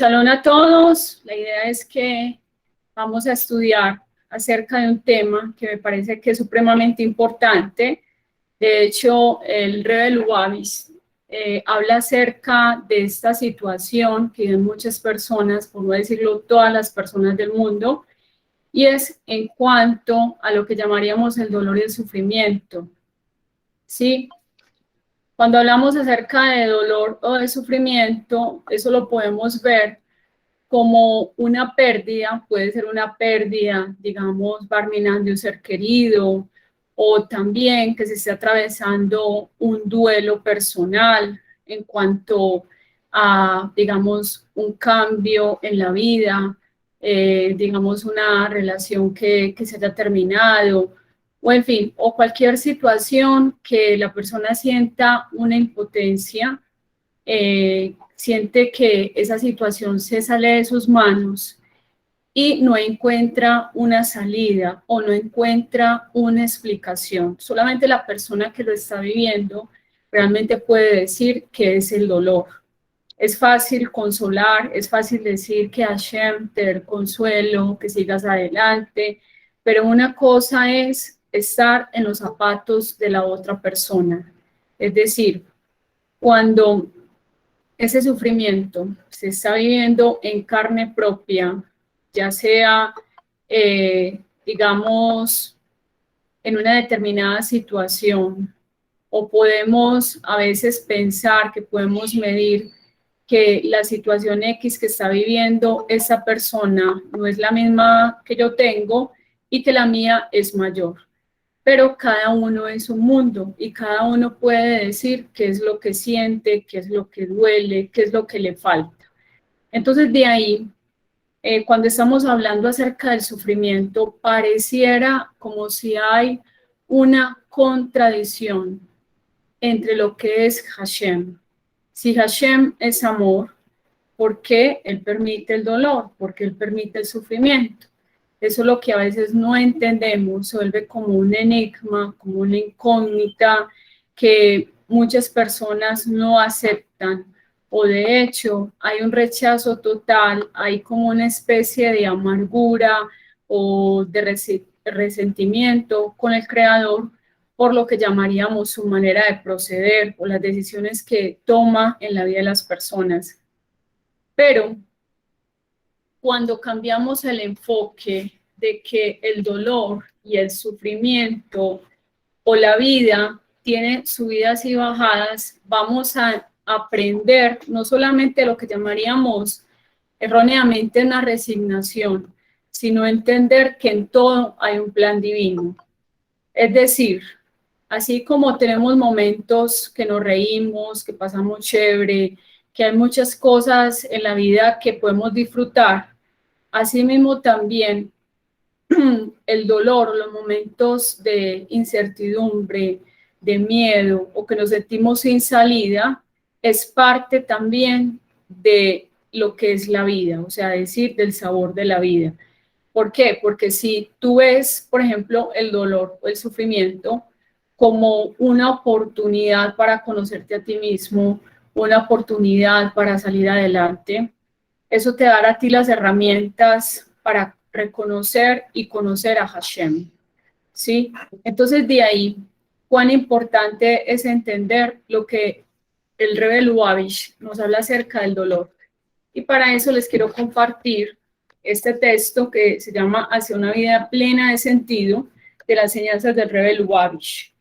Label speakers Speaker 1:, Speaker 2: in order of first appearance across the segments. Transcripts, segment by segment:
Speaker 1: Shalom a todos. La idea es que vamos a estudiar acerca de un tema que me parece que es supremamente importante. De hecho, el Rebbe Lubavitch habla acerca de esta situación que viven muchas personas, por no decirlo todas las personas del mundo, y es en cuanto a lo que llamaríamos el dolor y el sufrimiento. ¿Sí? Cuando hablamos acerca de dolor o de sufrimiento, eso lo podemos ver como una pérdida, puede ser una pérdida, digamos, barminal de un ser querido, o también que se esté atravesando un duelo personal en cuanto a, digamos, un cambio en la vida, digamos, una relación que se haya terminado, o en fin, o cualquier situación que la persona sienta una impotencia, siente que esa situación se sale de sus manos y no encuentra una salida o no encuentra una explicación. Solamente la persona que lo está viviendo realmente puede decir que es el dolor. Es fácil consolar, es fácil decir que Hashem te dé el consuelo, que sigas adelante, pero una cosa es estar en los zapatos de la otra persona. Es decir, cuando ese sufrimiento se está viviendo en carne propia, ya sea, digamos, en una determinada situación, o podemos a veces pensar que podemos medir que la situación X que está viviendo esa persona no es la misma que yo tengo y que la mía es mayor. Pero cada uno es un mundo y cada uno puede decir qué es lo que siente, qué es lo que duele, qué es lo que le falta. Entonces, de ahí, cuando estamos hablando acerca del sufrimiento, pareciera como si hay una contradicción entre lo que es Hashem. Si Hashem es amor, ¿por qué Él permite el dolor? ¿Por qué Él permite el sufrimiento? Eso es lo que a veces no entendemos, se vuelve como un enigma, como una incógnita que muchas personas no aceptan, o de hecho hay un rechazo total, hay como una especie de amargura o de resentimiento con el Creador por lo que llamaríamos su manera de proceder o las decisiones que toma en la vida de las personas. Pero cuando cambiamos el enfoque de que el dolor y el sufrimiento o la vida tiene subidas y bajadas, vamos a aprender no solamente lo que llamaríamos erróneamente una resignación, sino entender que en todo hay un plan divino. Es decir, así como tenemos momentos que nos reímos, que pasamos chévere, que hay muchas cosas en la vida que podemos disfrutar, asimismo también el dolor, los momentos de incertidumbre, de miedo o que nos sentimos sin salida, es parte también de lo que es la vida, o sea, decir, del sabor de la vida. ¿Por qué? Porque si tú ves, por ejemplo, el dolor o el sufrimiento como una oportunidad para conocerte a ti mismo, una oportunidad para salir adelante, eso te dará a ti las herramientas para reconocer y conocer a Hashem, ¿sí? Entonces, de ahí, cuán importante es entender lo que el Rebbe Lubavitch nos habla acerca del dolor. Y para eso les quiero compartir este texto que se llama Hacia una vida plena de sentido, de las enseñanzas del Rebbe Lubavitch.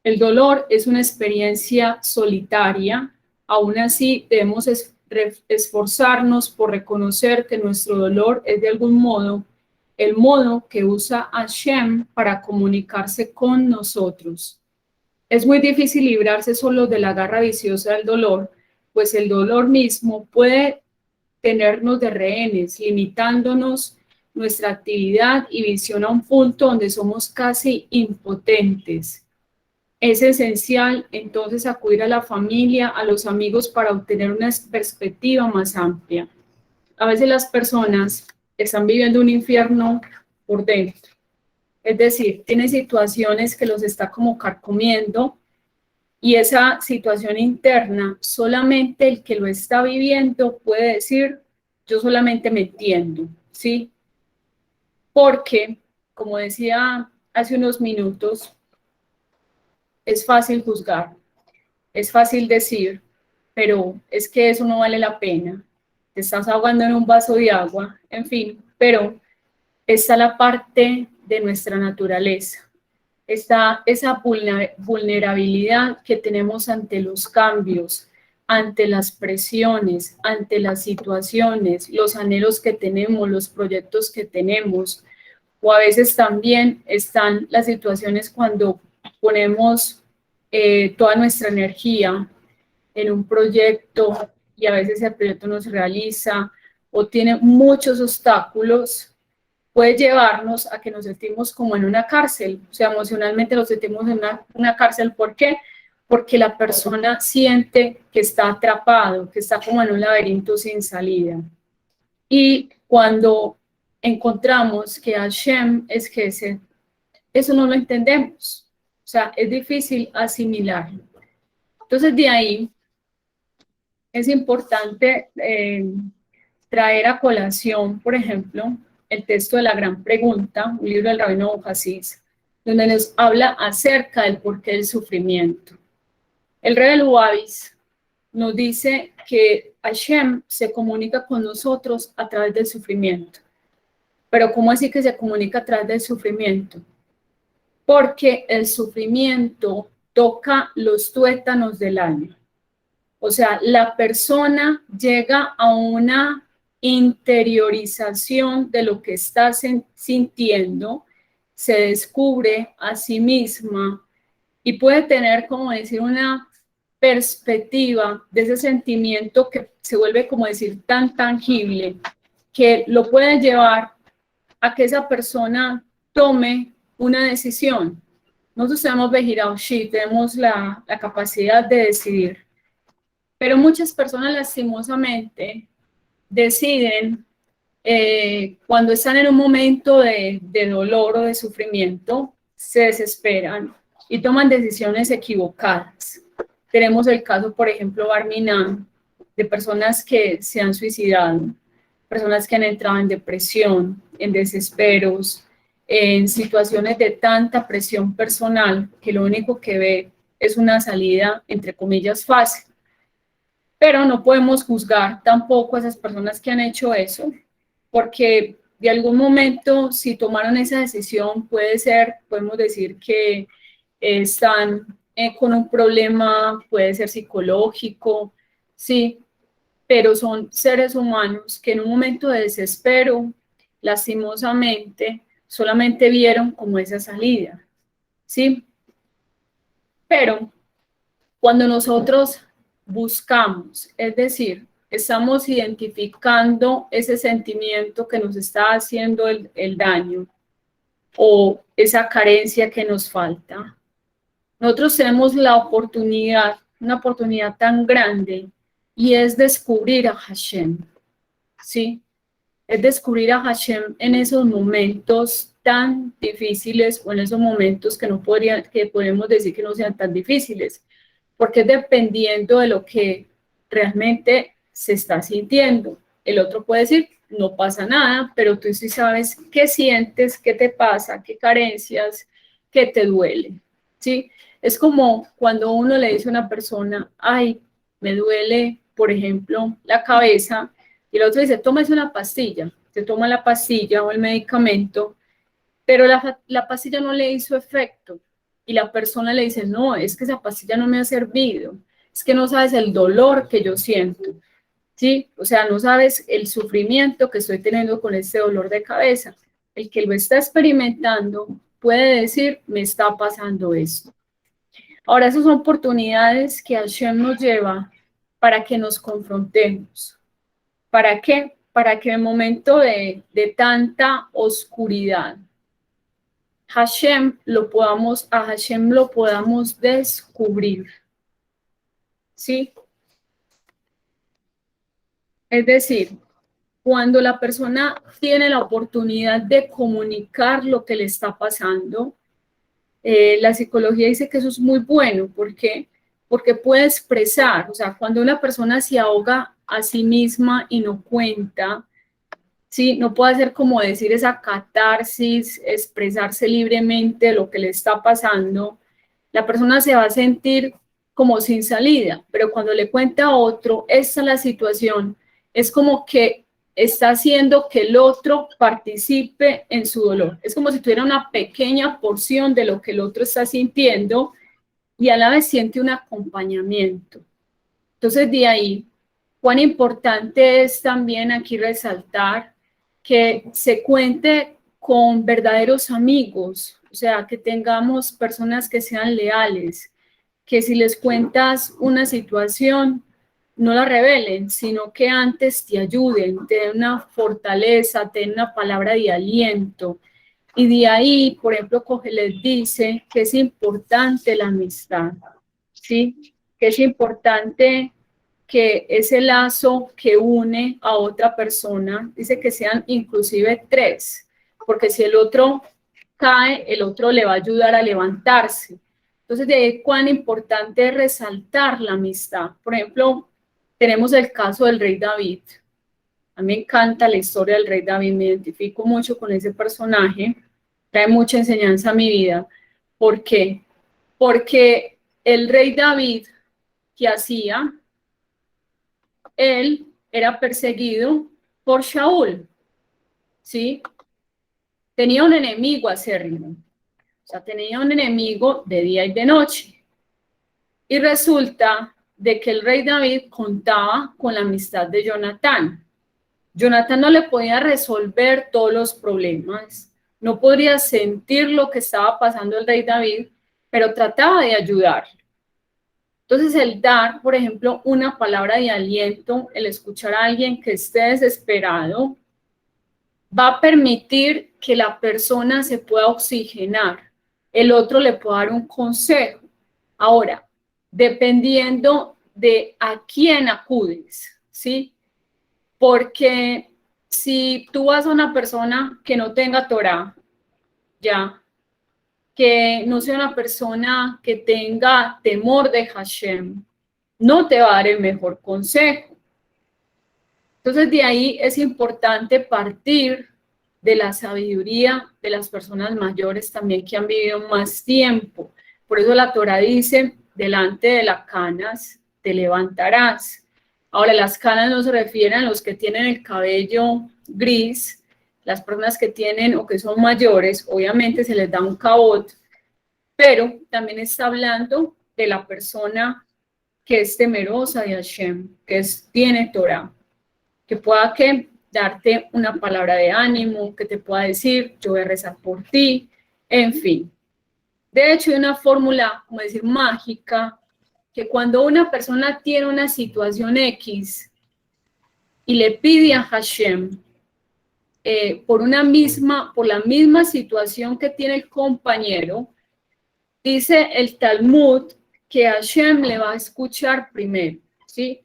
Speaker 1: El dolor es una experiencia solitaria, aún así debemos esforzarnos por reconocer que nuestro dolor es de algún modo el modo que usa Hashem para comunicarse con nosotros. Es muy difícil librarse solo de la garra viciosa del dolor, pues el dolor mismo puede tenernos de rehenes, limitándonos nuestra actividad y visión a un punto donde somos casi impotentes. Es esencial entonces acudir a la familia, a los amigos para obtener una perspectiva más amplia. A veces las personas están viviendo un infierno por dentro, es decir, tienen situaciones que los está como carcomiendo Y esa situación interna, solamente el que lo está viviendo puede decir, yo solamente me entiendo, ¿sí? Porque, como decía hace unos minutos, es fácil juzgar, es fácil decir, pero es que eso no vale la pena. Te estás ahogando en un vaso de agua, en fin, pero está la parte de nuestra naturaleza. Está esa vulnerabilidad que tenemos ante los cambios, ante las presiones, ante las situaciones, los anhelos que tenemos, los proyectos que tenemos, o a veces también están las situaciones cuando ponemos toda nuestra energía en un proyecto y a veces el proyecto no se realiza o tiene muchos obstáculos, puede llevarnos a que nos sentimos como en una cárcel, o sea, emocionalmente nos sentimos en una cárcel. ¿Por qué? Porque la persona siente que está atrapado, que está como en un laberinto sin salida. Y cuando encontramos que Hashem es Gesed, eso no lo entendemos, o sea, es difícil asimilarlo. Entonces, de ahí es importante traer a colación, por ejemplo, el texto de la Gran Pregunta, un libro del Rabino Hasid, donde nos habla acerca del porqué del sufrimiento. El Rey del Uabis nos dice que Hashem se comunica con nosotros a través del sufrimiento. Pero ¿cómo así que se comunica a través del sufrimiento? Porque el sufrimiento toca los tuétanos del alma. O sea, la persona llega a una interiorización de lo que está sintiendo, se descubre a sí misma y puede tener, como decir, una perspectiva de ese sentimiento que se vuelve, como decir, tan tangible, que lo puede llevar a que esa persona tome una decisión. Nosotros tenemos Behiraushi, tenemos la capacidad de decidir. Pero muchas personas lastimosamente deciden, cuando están en un momento de dolor o de sufrimiento, se desesperan y toman decisiones equivocadas. Tenemos el caso, por ejemplo, Barminan, de personas que se han suicidado, personas que han entrado en depresión, en desesperos, en situaciones de tanta presión personal que lo único que ve es una salida, entre comillas, fácil. Pero no podemos juzgar tampoco a esas personas que han hecho eso, porque de algún momento, si tomaron esa decisión, puede ser, podemos decir que están con un problema, puede ser psicológico, sí, pero son seres humanos que en un momento de desespero, lastimosamente, solamente vieron como esa salida, sí. Pero cuando nosotros buscamos, es decir, estamos identificando ese sentimiento que nos está haciendo el daño o esa carencia que nos falta, nosotros tenemos la oportunidad, una oportunidad tan grande, y es descubrir a Hashem, ¿sí? Es descubrir a Hashem en esos momentos tan difíciles o en esos momentos que podemos decir que no sean tan difíciles, porque es dependiendo de lo que realmente se está sintiendo. El otro puede decir, no pasa nada, pero tú sí sabes qué sientes, qué te pasa, qué carencias, qué te duele, ¿sí? Es como cuando uno le dice a una persona, ay, me duele, por ejemplo, la cabeza, y el otro dice, tómese una pastilla, se toma la pastilla o el medicamento, pero la pastilla no le hizo efecto. Y la persona le dice, no, es que esa pastilla no me ha servido, es que no sabes el dolor que yo siento, ¿sí? O sea, no sabes el sufrimiento que estoy teniendo con este dolor de cabeza. El que lo está experimentando puede decir, me está pasando esto. Ahora, esas son oportunidades que Hashem nos lleva para que nos confrontemos. ¿Para qué? Para que en el momento de tanta oscuridad, a Hashem lo podamos descubrir, ¿sí? Es decir, cuando la persona tiene la oportunidad de comunicar lo que le está pasando, la psicología dice que eso es muy bueno. ¿Por qué? porque puede expresar, o sea, cuando una persona se ahoga a sí misma y no cuenta, ¿sí? No puede hacer como decir esa catarsis, expresarse libremente de lo que le está pasando, la persona se va a sentir como sin salida, pero cuando le cuenta a otro, esta es la situación, es como que está haciendo que el otro participe en su dolor, es como si tuviera una pequeña porción de lo que el otro está sintiendo y a la vez siente un acompañamiento. Entonces, de ahí, cuán importante es también aquí resaltar que se cuente con verdaderos amigos, o sea, que tengamos personas que sean leales, que si les cuentas una situación, no la revelen, sino que antes te ayuden, te den una fortaleza, te den una palabra de aliento. Y de ahí, por ejemplo, les dice que es importante la amistad, ¿sí? Que es importante que ese lazo que une a otra persona, dice que sean inclusive tres, porque si el otro cae, el otro le va a ayudar a levantarse. Entonces, de ahí cuán importante es resaltar la amistad. Por ejemplo, tenemos el caso del rey David. A mí me encanta la historia del rey David, me identifico mucho con ese personaje, trae mucha enseñanza a mi vida. ¿Por qué? Porque el rey David, ¿qué hacía? Él era perseguido por Shaul, ¿sí? Tenía un enemigo acérrimo, o sea, tenía un enemigo de día y de noche. Y resulta de que el rey David contaba con la amistad de Jonatán. Jonatán no le podía resolver todos los problemas, no podría sentir lo que estaba pasando el rey David, pero trataba de ayudarlo. Entonces, el dar, por ejemplo, una palabra de aliento, el escuchar a alguien que esté desesperado, va a permitir que la persona se pueda oxigenar. El otro le puede dar un consejo. Ahora, dependiendo de a quién acudes, ¿sí? Porque si tú vas a una persona que no tenga Torah, ya, que no sea una persona que tenga temor de Hashem, no te va a dar el mejor consejo. Entonces, de ahí es importante partir de la sabiduría de las personas mayores también que han vivido más tiempo. Por eso la Torah dice, delante de las canas te levantarás. Ahora, las canas no se refieren a los que tienen el cabello gris, las personas que tienen o que son mayores, obviamente se les da un cabot, pero también está hablando de la persona que es temerosa de Hashem, tiene Torah, que pueda darte una palabra de ánimo, que te pueda decir, yo voy a rezar por ti, en fin. De hecho, hay una fórmula, como decir, mágica, que cuando una persona tiene una situación X y le pide a Hashem por la misma situación que tiene el compañero, dice el Talmud que Hashem le va a escuchar primero, ¿sí?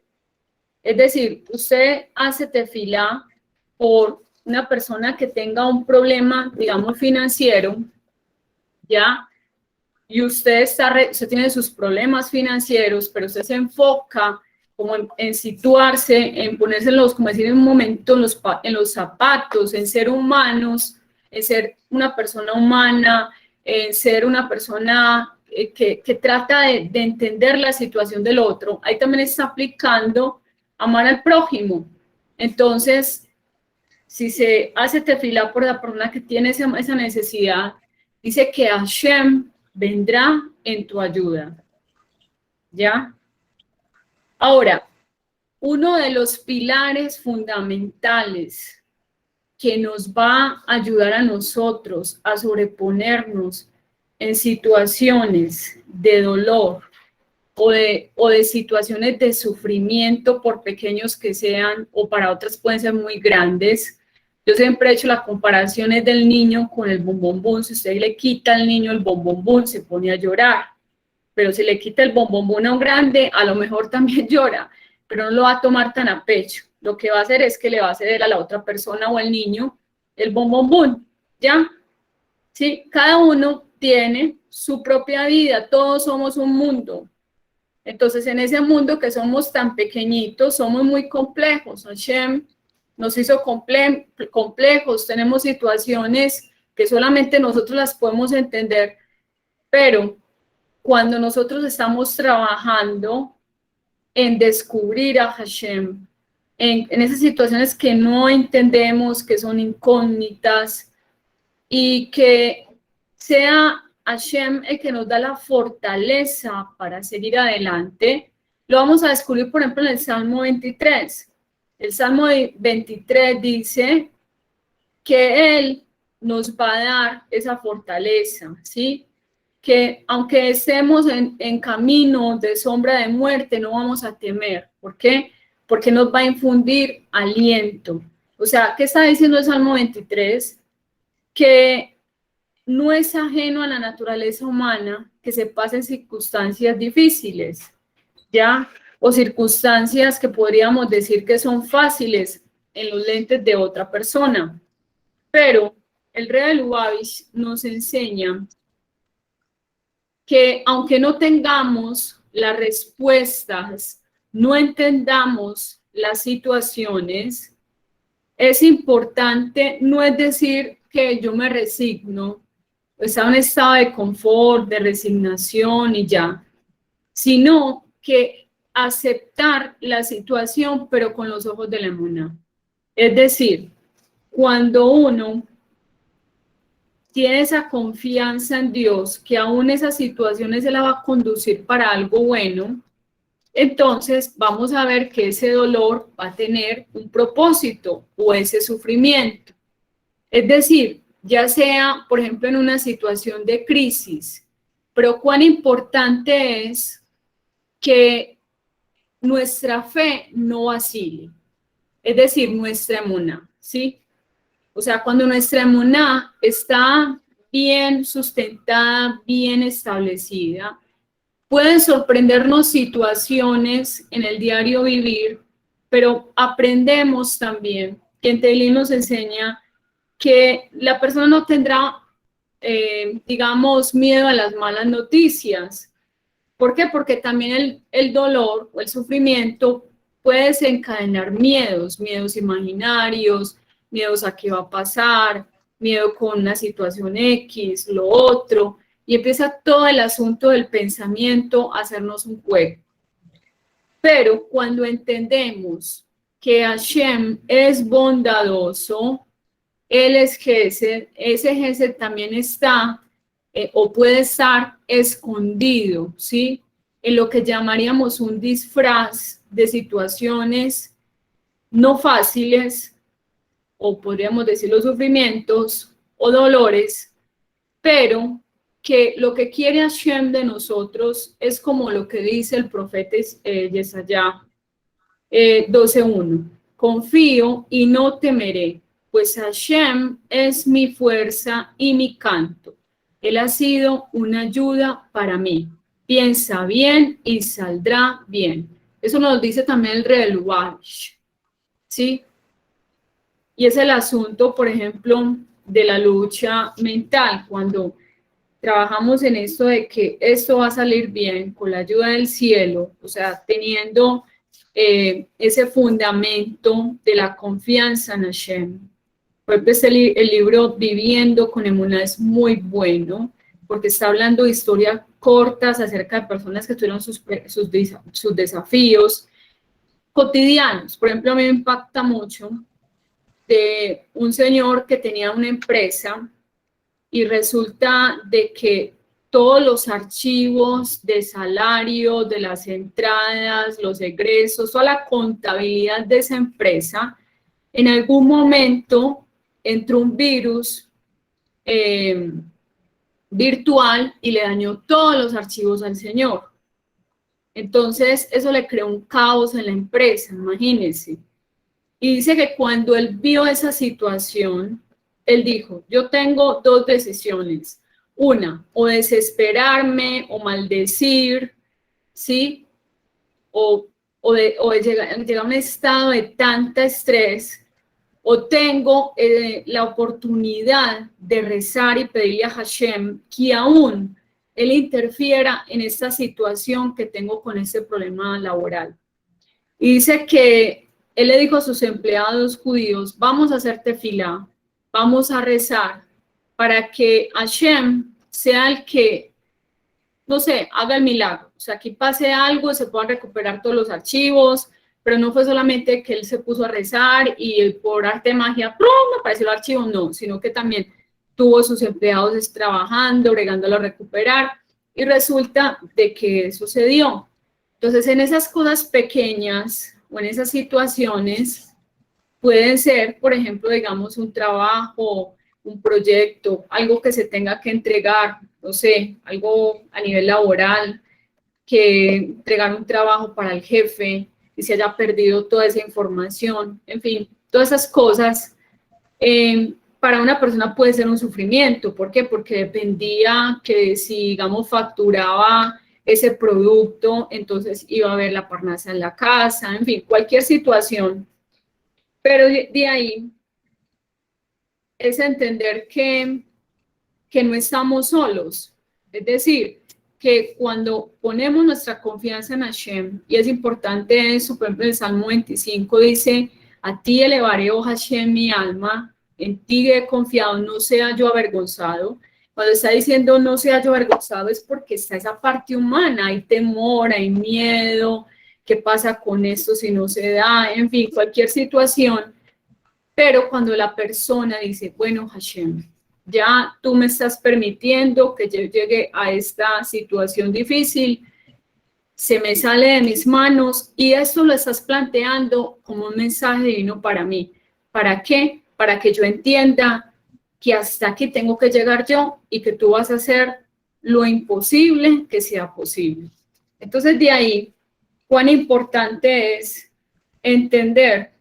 Speaker 1: Es decir, usted hace tefilá por una persona que tenga un problema, digamos, financiero, ¿ya? Y usted tiene sus problemas financieros, pero usted se enfoca como en situarse, en ponerse como decir, en un momento en los zapatos, en ser humanos, en ser una persona humana, en ser una persona que trata de entender la situación del otro. Ahí también está aplicando amar al prójimo. Entonces, si se hace tefilá por la persona que tiene esa necesidad, dice que Hashem vendrá en tu ayuda. ¿Ya? Ahora, uno de los pilares fundamentales que nos va a ayudar a nosotros a sobreponernos en situaciones de dolor o de situaciones de sufrimiento, por pequeños que sean, o para otras pueden ser muy grandes. Yo siempre he hecho las comparaciones del niño con el bombombón. Si usted le quita al niño el bombombón, se pone a llorar. Pero si le quita el bombombón a un grande, a lo mejor también llora, pero no lo va a tomar tan a pecho. Lo que va a hacer es que le va a ceder a la otra persona o al niño el bombombón, ¿ya? Sí, cada uno tiene su propia vida, todos somos un mundo. Entonces, en ese mundo que somos tan pequeñitos, somos muy complejos. Hashem nos hizo complejos, tenemos situaciones que solamente nosotros las podemos entender, pero cuando nosotros estamos trabajando en descubrir a Hashem, en esas situaciones que no entendemos, que son incógnitas, y que sea Hashem el que nos da la fortaleza para seguir adelante, lo vamos a descubrir, por ejemplo, en el Salmo 23. El Salmo 23 dice que Él nos va a dar esa fortaleza, ¿sí? Que aunque estemos en camino de sombra de muerte, no vamos a temer. ¿Por qué? Porque nos va a infundir aliento. O sea, ¿qué está diciendo el Salmo 23? Que no es ajeno a la naturaleza humana que se pasen circunstancias difíciles, ¿ya? O circunstancias que podríamos decir que son fáciles en los lentes de otra persona. Pero el Rey de Lubavitch nos enseña que aunque no tengamos las respuestas, no entendamos las situaciones, es importante, no es decir que yo me resigno, está en un estado de confort, de resignación y ya, sino que aceptar la situación, pero con los ojos de la emuná. Es decir, cuando uno tiene esa confianza en Dios, que aún esas situaciones se la va a conducir para algo bueno, entonces vamos a ver que ese dolor va a tener un propósito o ese sufrimiento. Es decir, ya sea, por ejemplo, en una situación de crisis, pero cuán importante es que nuestra fe no vacile, es decir, nuestra emuná, ¿sí? O sea, cuando nuestra emuná está bien sustentada, bien establecida, pueden sorprendernos situaciones en el diario vivir, pero aprendemos también que en Teilín nos enseña que la persona no tendrá, digamos, miedo a las malas noticias. ¿Por qué? Porque también el dolor o el sufrimiento puede desencadenar miedos, miedos imaginarios, miedos a qué va a pasar, miedo con una situación X, lo otro, y empieza todo el asunto del pensamiento a hacernos un juego. Pero cuando entendemos que Hashem es bondadoso, Él es Gesed, ese Gesed también está o puede estar escondido, ¿sí? En lo que llamaríamos un disfraz de situaciones no fáciles, o podríamos decir los sufrimientos o dolores, pero que lo que quiere Hashem de nosotros es como lo que dice el profeta Yesaya 12:1. Confío y no temeré, pues Hashem es mi fuerza y mi canto. Él ha sido una ayuda para mí. Piensa bien y saldrá bien. Eso nos dice también el Rey de Lubavitch, ¿sí? Y es el asunto, por ejemplo, de la lucha mental, cuando trabajamos en esto de que esto va a salir bien con la ayuda del cielo, o sea, teniendo ese fundamento de la confianza en Hashem. Pues el libro Viviendo con Emuná es muy bueno, porque está hablando de historias cortas acerca de personas que tuvieron sus desafíos cotidianos. Por ejemplo, a mí me impacta mucho de un señor que tenía una empresa y resulta de que todos los archivos de salario, de las entradas, los egresos, toda la contabilidad de esa empresa, en algún momento entró un virus virtual y le dañó todos los archivos al señor. Entonces, eso le creó un caos en la empresa, imagínense. Y dice que cuando él vio esa situación, él dijo, yo tengo dos decisiones. Una, o desesperarme o maldecir, ¿sí? O de llegar a un estado de tanta estrés, o tengo la oportunidad de rezar y pedirle a Hashem que aún Él interfiera en esta situación que tengo con este problema laboral. Y dice que Él le dijo a sus empleados judíos, vamos a hacer tefilá, vamos a rezar para que Hashem sea el que, no sé, haga el milagro. O sea, aquí pase algo, se puedan recuperar todos los archivos, pero no fue solamente que Él se puso a rezar y por arte de magia, ¡prum!, apareció el archivo, no, sino que también tuvo sus empleados trabajando, bregándolo a recuperar, y resulta de que sucedió. Entonces, en esas cosas pequeñas o en esas situaciones, pueden ser, por ejemplo, digamos, un trabajo, un proyecto, algo que se tenga que entregar, no sé, algo a nivel laboral, que entregar un trabajo para el jefe y se haya perdido toda esa información, en fin, todas esas cosas, para una persona puede ser un sufrimiento. ¿Por qué? Porque dependía que si, digamos, facturaba ese producto, entonces iba a haber la parnasa en la casa, en fin, cualquier situación. Pero de ahí es entender que no estamos solos. Es decir, que cuando ponemos nuestra confianza en Hashem, y es importante eso, por ejemplo, el Salmo 25 dice, a ti elevaré, oh Hashem, mi alma, en ti he confiado, no sea yo avergonzado. Cuando está diciendo no sea yo avergonzado es porque está esa parte humana, hay temor, hay miedo, ¿qué pasa con esto si no se da? En fin, cualquier situación. Pero cuando la persona dice, bueno, Hashem, ya tú me estás permitiendo que yo llegue a esta situación difícil, se me sale de mis manos y esto lo estás planteando como un mensaje divino para mí. ¿Para qué? Para que yo entienda que hasta aquí tengo que llegar yo y que tú vas a hacer lo imposible que sea posible. Entonces, de ahí, cuán importante es entender,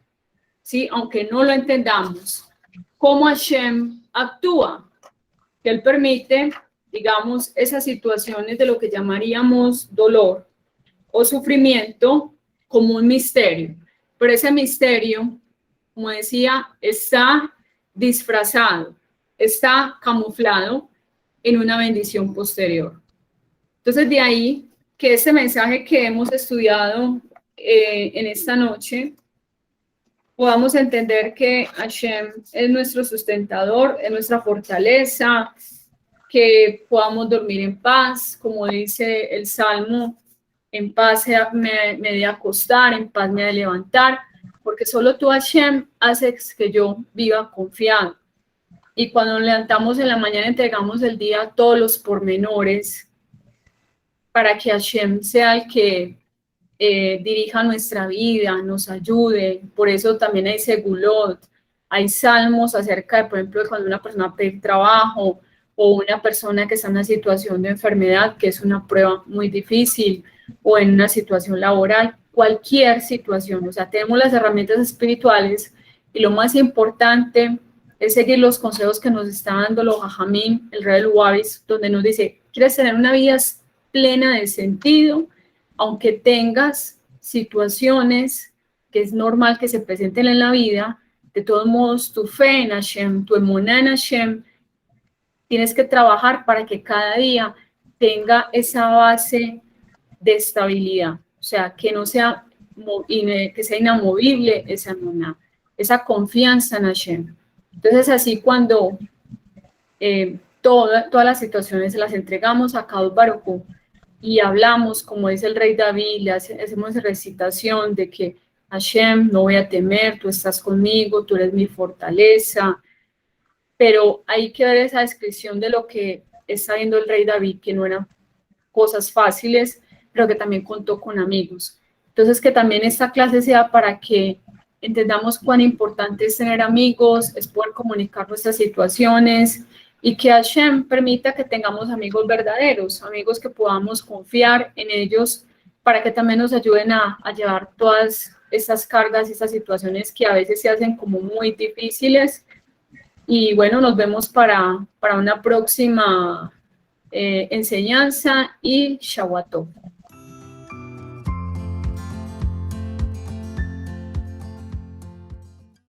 Speaker 1: ¿sí?, aunque no lo entendamos, cómo Hashem actúa, que Él permite, digamos, esas situaciones de lo que llamaríamos dolor o sufrimiento como un misterio. Pero ese misterio, como decía, está disfrazado, está camuflado en una bendición posterior. Entonces, de ahí que este mensaje que hemos estudiado en esta noche, podamos entender que Hashem es nuestro sustentador, es nuestra fortaleza, que podamos dormir en paz, como dice el Salmo, en paz me he de acostar, en paz me he de levantar, porque solo tú, Hashem, haces que yo viva confiado. Y cuando nos levantamos en la mañana, entregamos el día a todos los pormenores, para que Hashem sea el que dirija nuestra vida, nos ayude. Por eso también hay segulot, hay salmos acerca de, por ejemplo, de cuando una persona pide trabajo o una persona que está en una situación de enfermedad, que es una prueba muy difícil, o en una situación laboral, cualquier situación. O sea, tenemos las herramientas espirituales y lo más importante es seguir los consejos que nos está dando los Jajamín, el rey del Wabis, donde nos dice, ¿quieres tener una vida plena de sentido? Aunque tengas situaciones que es normal que se presenten en la vida, de todos modos tu fe en Hashem, tu emuná en Hashem, tienes que trabajar para que cada día tenga esa base de estabilidad, o sea, que no sea, que sea inamovible esa emuná, esa confianza en Hashem. Entonces así cuando todas las situaciones se las entregamos a Kadosh Baruj Hu, y hablamos, como dice el rey David, le hacemos recitación de que Hashem, no voy a temer, tú estás conmigo, tú eres mi fortaleza, pero hay que ver esa descripción de lo que está viendo el rey David, que no eran cosas fáciles, pero que también contó con amigos. Entonces, que también esta clase sea para que entendamos cuán importante es tener amigos, es poder comunicar nuestras situaciones, y que Hashem permita que tengamos amigos verdaderos, amigos que podamos confiar en ellos para que también nos ayuden a llevar todas estas cargas y estas situaciones que a veces se hacen como muy difíciles. Y bueno, nos vemos para una próxima enseñanza y Shabbat Tov.